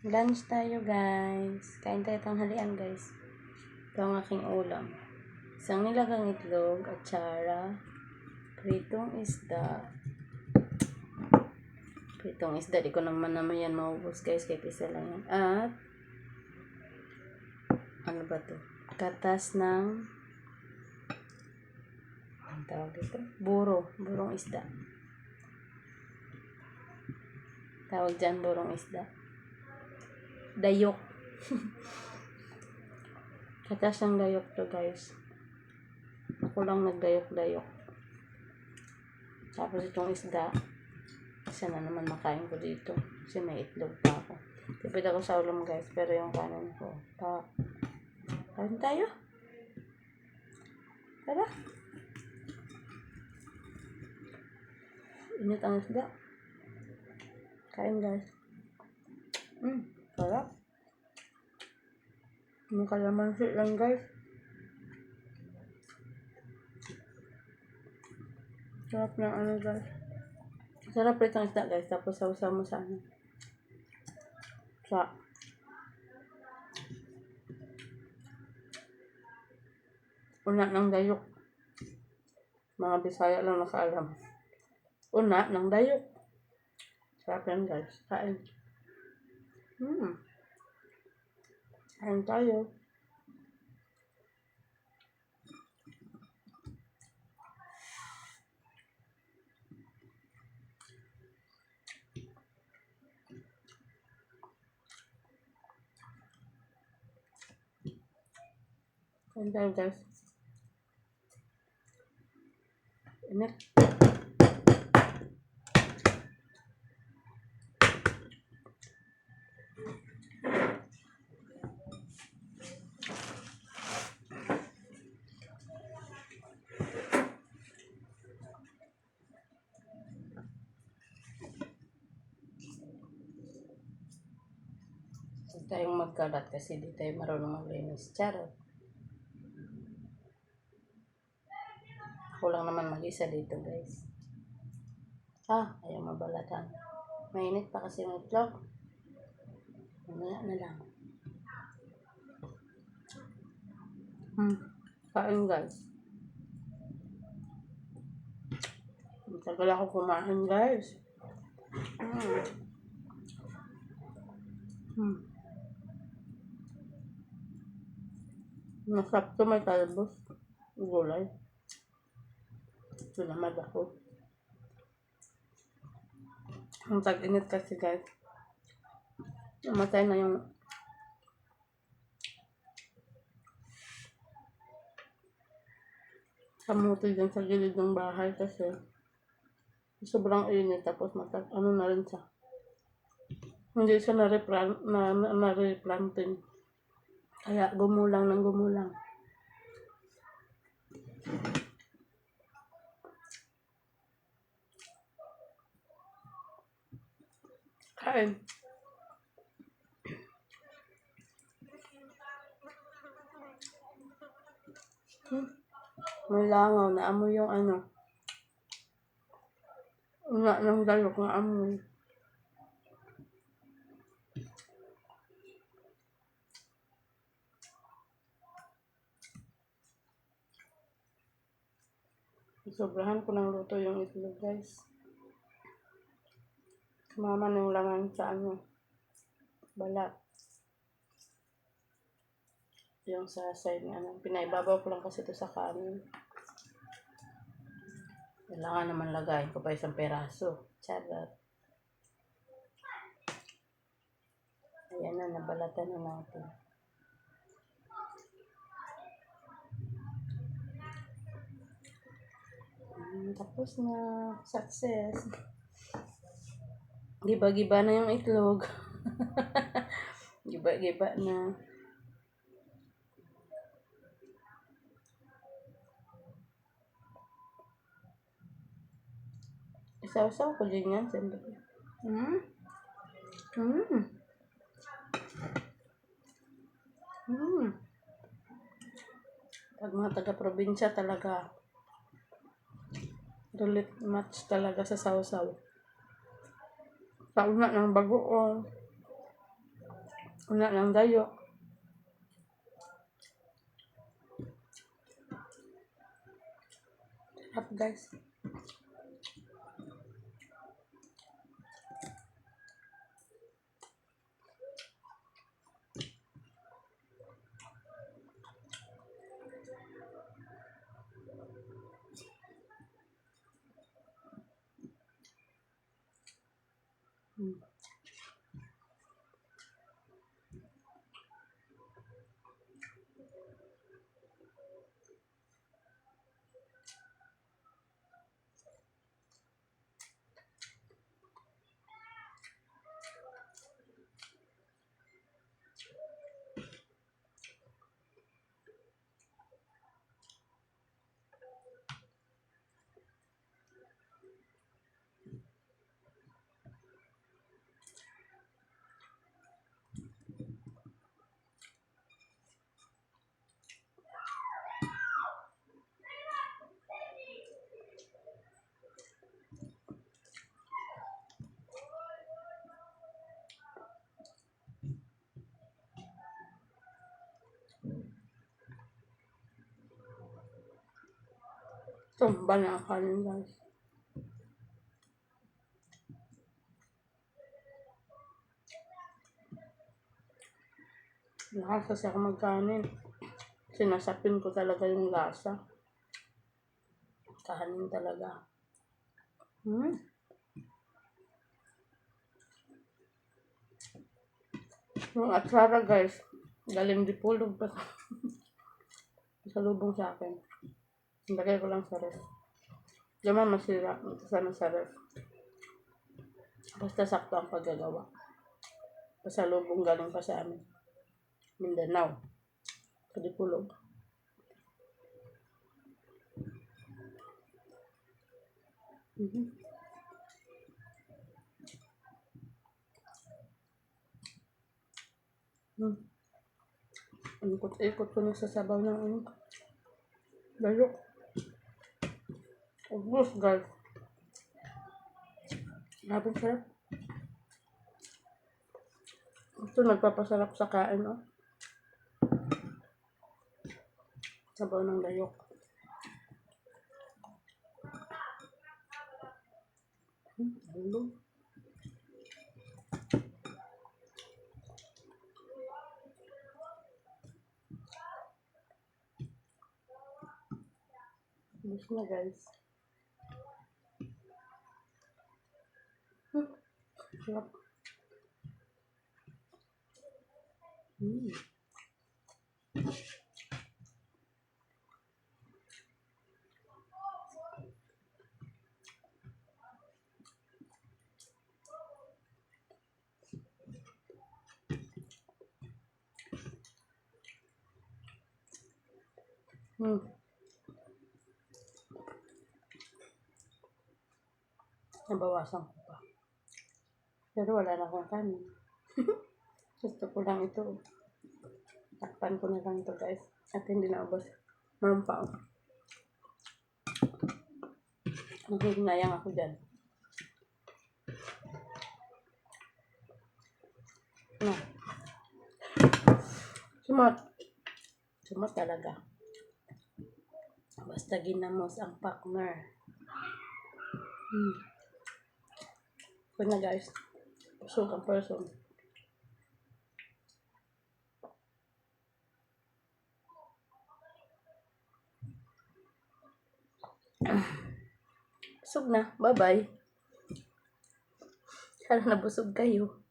Lunch tayo, guys. Kain tayo tanghalian, guys. Ito ang aking ulam. Isang nilagang itlog, atsara, pritong isda. Pritong isda, di ko naman yan maubos, guys. Kahit isa lang yan. At, ano ba to? Katas ng, ang tawag dito? Burong isda. Tawag dyan, burong isda. Dayok. Katas ng dayok to, guys. Ako lang nagdayok-dayok. Tapos itong isda, isa na naman makain ko dito. Kasi may itlog pa ako. Tipid ako sa ulam, guys. Pero yung kanin ko, kain tayo. Tara. Init ang isda. Kain, guys. Sarap. Yung kalamansi lang, guys. Sarap ng ano, guys. Sarap rin ang isda, guys. Tapos sausaw mo sa ano. Sa una ng dayok. Mga Bisaya lang nakaalam. Una ng dayok. Sarap yan, guys. Kain. Kain tayo. Kain tayo, guys. Init. Huwag tayong magkalat kasi di tayo marunong maglinis. Charot. Ako lang naman mag-isa dito, guys. Ayaw mabalatan. Mainit pa kasi yung itlog. Mamaya na lang. Kain, guys. Matagal ako kumain, guys. Masarap to, may talbos. Gulay. Sinamad ako. Ang tag-init kasi, guys. Namatay na yung kamuti dyan sa gilid ng bahay kasi sobrang init. Tapos ano na rin siya. Hindi siya na-replanting. Kaya gumulang ng gumulang. Kain. May langaw na amoy yung ano. Una ng dayok na amoy. Sobrahan ko ng luto yung itlog, guys. Mama ng laman sa ano. Balat. Yung sa side na ano. Pinaibabaw ko lang kasi ito sa kanin. Kailangan naman lagayin ko pa isang peraso. Charot. Ayan na, nabalatan na natin. Tapos na. Success. Giba-giba na yung itlog. Giba-giba na. Isaw-saw ko din yan. Siyempre. Pag mga taga-probinsya talaga, relate match talaga sa sausaw. Sa una ng bagoong. Una ng dayo. Sarap guys. Hmm. Tumba na ang kanin guys. Lakas kasi ako magkanin. Sinasapin ko talaga yung lasa. Kanin talaga. Yung atsara guys, galing di pulog pa sa lubong sa akin. Lagay ko lang sa ref. Diyan masira. Sana sa ref. Basta sakto ang paggagawa. Pasalubong galing pa sa amin. Mindanao. Sa Dipulog. Ikot-ikot ko na sa sabaw ng layok. Ubus guys. Grabe sarap. Ito nagpapasarap sa kain, oh. Sabaw ng layok. Hello. Ubus na guys. Sarap. Nabawasan ko pa. Pero wala na akong kanin. Gusto ko lang ito. Takpan ko na lang ito guys. At hindi na ubos. Meron pa. Naghihinayang ako dyan. No. Sumot. Sumot talaga. Basta ginamos ang partner. Ito na guys. Pusog ang person. Busog na. Bye-bye. Sana nabusog kayo.